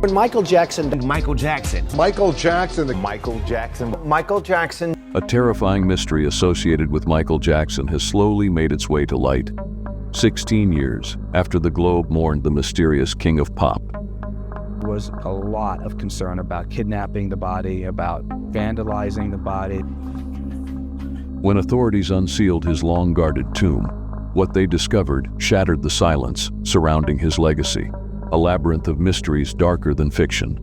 When Michael Jackson. Michael Jackson. Michael Jackson. Michael Jackson. Michael Jackson. A terrifying mystery associated with Michael Jackson has slowly made its way to light. 16 years after the globe mourned the mysterious king of pop. There was a lot of concern about kidnapping the body, about vandalizing the body. When authorities unsealed his long-guarded tomb, what they discovered shattered the silence surrounding his legacy, a labyrinth of mysteries darker than fiction.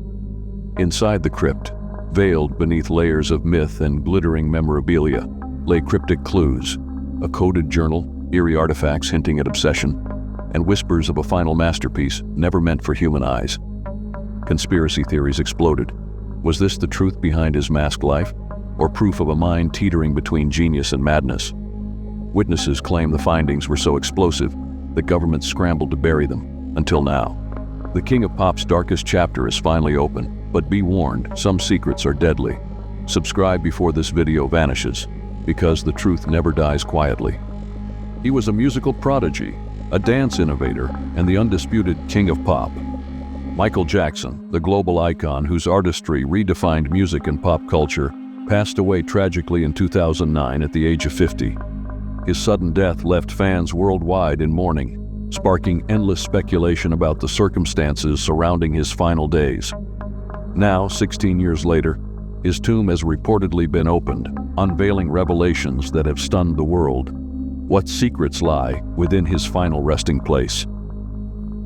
Inside the crypt, veiled beneath layers of myth and glittering memorabilia, lay cryptic clues, a coded journal, eerie artifacts hinting at obsession, and whispers of a final masterpiece never meant for human eyes. Conspiracy theories exploded. Was this the truth behind his masked life, or proof of a mind teetering between genius and madness? Witnesses claim the findings were so explosive, the government scrambled to bury them, until now. The King of Pop's darkest chapter is finally open, but be warned, some secrets are deadly. Subscribe before this video vanishes, because the truth never dies quietly. He was a musical prodigy, a dance innovator, and the undisputed King of Pop. Michael Jackson, the global icon whose artistry redefined music and pop culture, passed away tragically in 2009 at the age of 50. His sudden death left fans worldwide in mourning, sparking endless speculation about the circumstances surrounding his final days. Now, 16 years later, his tomb has reportedly been opened, unveiling revelations that have stunned the world. What secrets lie within his final resting place?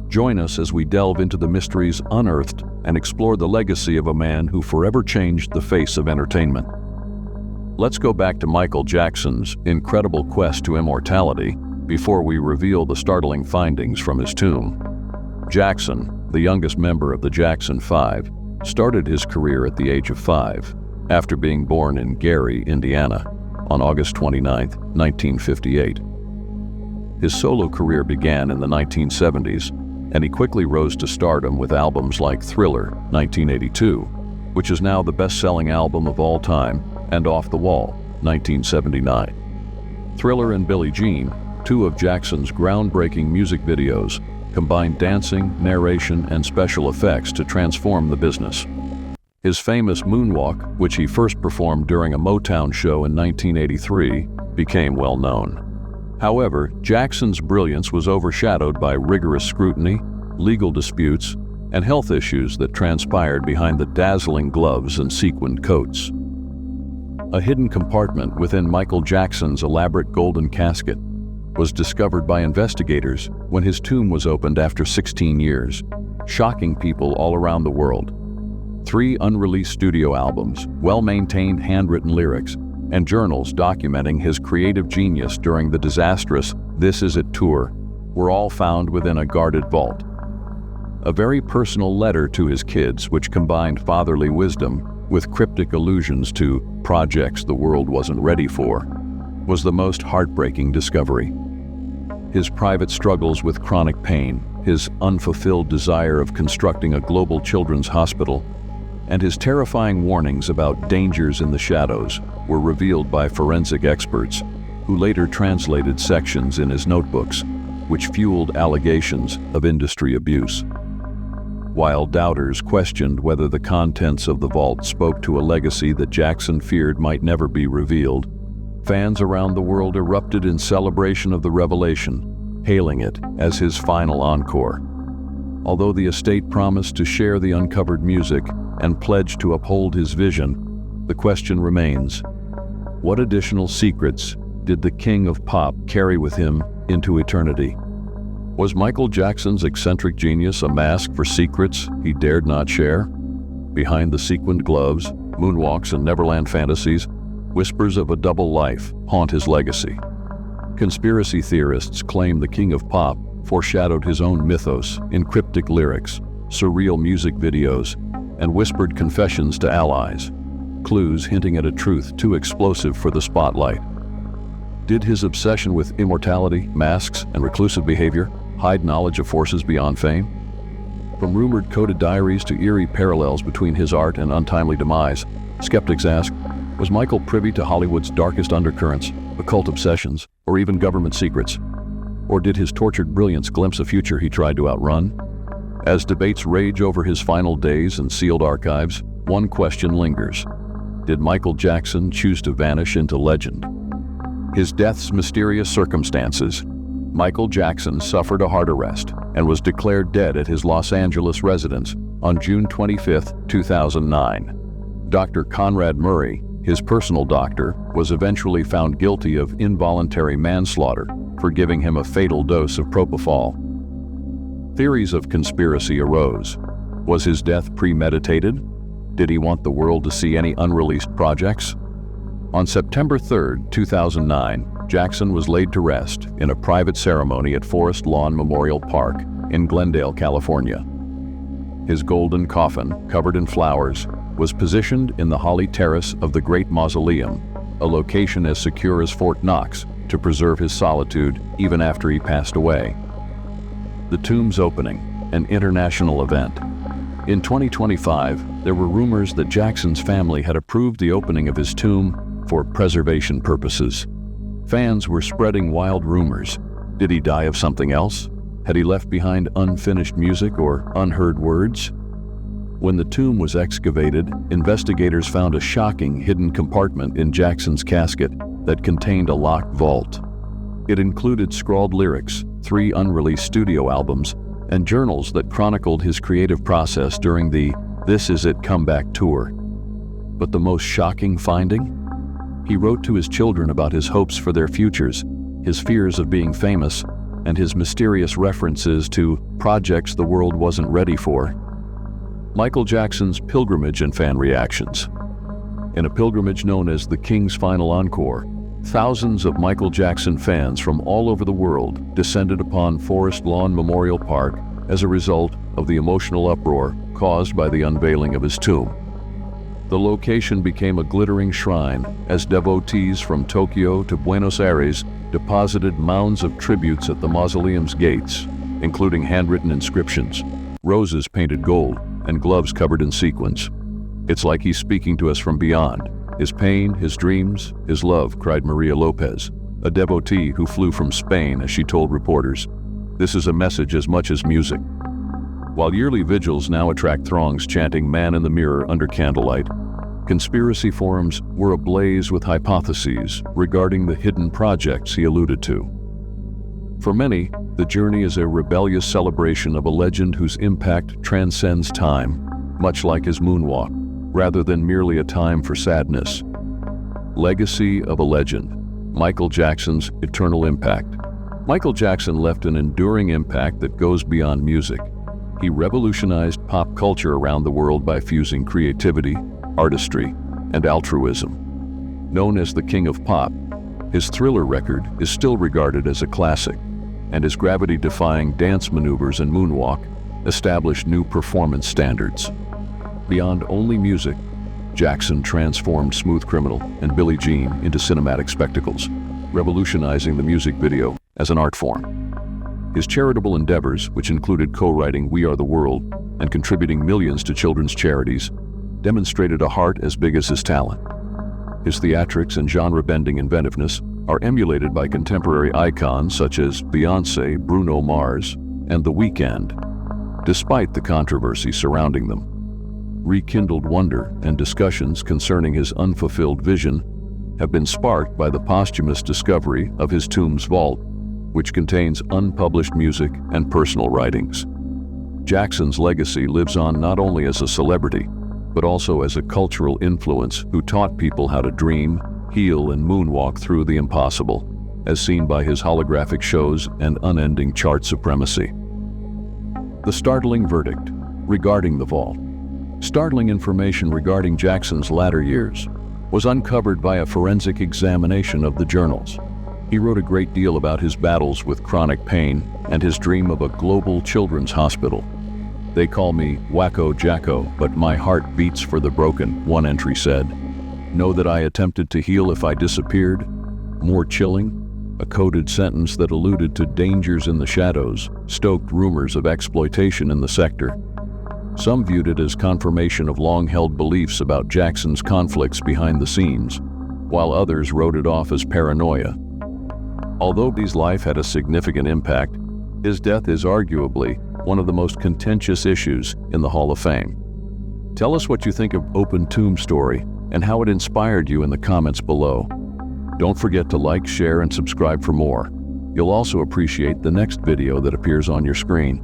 Join us as we delve into the mysteries unearthed and explore the legacy of a man who forever changed the face of entertainment. Let's go back to Michael Jackson's incredible quest to immortality before we reveal the startling findings from his tomb. Jackson, the youngest member of the Jackson 5, started his career at the age of 5, after being born in Gary, Indiana, on August 29, 1958. His solo career began in the 1970s, and he quickly rose to stardom with albums like Thriller, 1982, which is now the best-selling album of all time, and Off the Wall, 1979. Thriller and Billie Jean, two of Jackson's groundbreaking music videos, combined dancing, narration, and special effects to transform the business. His famous Moonwalk, which he first performed during a Motown show in 1983, became well known. However, Jackson's brilliance was overshadowed by rigorous scrutiny, legal disputes, and health issues that transpired behind the dazzling gloves and sequined coats. A hidden compartment within Michael Jackson's elaborate golden casket was discovered by investigators when his tomb was opened after 16 years, shocking people all around the world. 3 unreleased studio albums, well-maintained handwritten lyrics, and journals documenting his creative genius during the disastrous This Is It tour were all found within a guarded vault. A very personal letter to his kids, which combined fatherly wisdom with cryptic allusions to projects the world wasn't ready for, was the most heartbreaking discovery. His private struggles with chronic pain, his unfulfilled desire of constructing a global children's hospital, and his terrifying warnings about dangers in the shadows were revealed by forensic experts, who later translated sections in his notebooks, which fueled allegations of industry abuse. While doubters questioned whether the contents of the vault spoke to a legacy that Jackson feared might never be revealed, fans around the world erupted in celebration of the revelation, hailing it as his final encore. Although the estate promised to share the uncovered music and pledged to uphold his vision, the question remains: what additional secrets did the King of Pop carry with him into eternity? Was Michael Jackson's eccentric genius a mask for secrets he dared not share? Behind the sequined gloves, moonwalks, and Neverland fantasies, whispers of a double life haunt his legacy. Conspiracy theorists claim the King of Pop foreshadowed his own mythos in cryptic lyrics, surreal music videos, and whispered confessions to allies, clues hinting at a truth too explosive for the spotlight. Did his obsession with immortality, masks, and reclusive behavior hide knowledge of forces beyond fame? From rumored coded diaries to eerie parallels between his art and untimely demise, skeptics ask, was Michael privy to Hollywood's darkest undercurrents, occult obsessions, or even government secrets? Or did his tortured brilliance glimpse a future he tried to outrun? As debates rage over his final days and sealed archives, one question lingers. Did Michael Jackson choose to vanish into legend? His death's mysterious circumstances. Michael Jackson suffered a heart arrest and was declared dead at his Los Angeles residence on June 25, 2009. Dr. Conrad Murray, his personal doctor, was eventually found guilty of involuntary manslaughter for giving him a fatal dose of propofol. Theories of conspiracy arose. Was his death premeditated? Did he want the world to see any unreleased projects? On September 3, 2009, Jackson was laid to rest in a private ceremony at Forest Lawn Memorial Park in Glendale, California. His golden coffin, covered in flowers, was positioned in the Holly Terrace of the Great Mausoleum, a location as secure as Fort Knox to preserve his solitude even after he passed away. The tomb's opening, an international event. In 2025, there were rumors that Jackson's family had approved the opening of his tomb for preservation purposes. Fans were spreading wild rumors. Did he die of something else? Had he left behind unfinished music or unheard words? When the tomb was excavated, investigators found a shocking hidden compartment in Jackson's casket that contained a locked vault. It included scrawled lyrics, 3 unreleased studio albums, and journals that chronicled his creative process during the This Is It comeback tour. But the most shocking finding? He wrote to his children about his hopes for their futures, his fears of being famous, and his mysterious references to projects the world wasn't ready for. Michael Jackson's pilgrimage and fan reactions. In a pilgrimage known as the King's Final Encore, thousands of Michael Jackson fans from all over the world descended upon Forest Lawn Memorial Park as a result of the emotional uproar caused by the unveiling of his tomb. The location became a glittering shrine as devotees from Tokyo to Buenos Aires deposited mounds of tributes at the mausoleum's gates, including handwritten inscriptions, roses painted gold, and gloves covered in sequins. It's like he's speaking to us from beyond. His pain, his dreams, his love, cried Maria Lopez, a devotee who flew from Spain as she told reporters. This is a message as much as music. While yearly vigils now attract throngs chanting "Man in the Mirror" under candlelight, conspiracy forums were ablaze with hypotheses regarding the hidden projects he alluded to. For many, the journey is a rebellious celebration of a legend whose impact transcends time, much like his moonwalk, rather than merely a time for sadness. Legacy of a legend. Michael Jackson's eternal impact. Michael Jackson left an enduring impact that goes beyond music. He revolutionized pop culture around the world by fusing creativity, artistry, and altruism. Known as the King of Pop, his Thriller record is still regarded as a classic, and his gravity-defying dance maneuvers and moonwalk established new performance standards. Beyond only music, Jackson transformed Smooth Criminal and Billie Jean into cinematic spectacles, revolutionizing the music video as an art form. His charitable endeavors, which included co-writing We Are the World and contributing millions to children's charities, demonstrated a heart as big as his talent. His theatrics and genre-bending inventiveness are emulated by contemporary icons such as Beyoncé, Bruno Mars, and The Weeknd, despite the controversy surrounding them. Rekindled wonder and discussions concerning his unfulfilled vision have been sparked by the posthumous discovery of his tomb's vault, which contains unpublished music and personal writings. Jackson's legacy lives on not only as a celebrity, but also as a cultural influence who taught people how to dream, heal, and moonwalk through the impossible, as seen by his holographic shows and unending chart supremacy. The startling verdict regarding the vault. Startling information regarding Jackson's latter years was uncovered by a forensic examination of the journals. He wrote a great deal about his battles with chronic pain and his dream of a global children's hospital. "They call me Wacko Jacko, but my heart beats for the broken," one entry said. "Know that I attempted to heal if I disappeared." More chilling, a coded sentence that alluded to dangers in the shadows stoked rumors of exploitation in the sector. Some viewed it as confirmation of long-held beliefs about Jackson's conflicts behind the scenes, while others wrote it off as paranoia. Although his life had a significant impact, his death is arguably one of the most contentious issues in the Hall of Fame. Tell us what you think of Open Tomb Story and how it inspired you in the comments below. Don't forget to like, share, and subscribe for more. You'll also appreciate the next video that appears on your screen.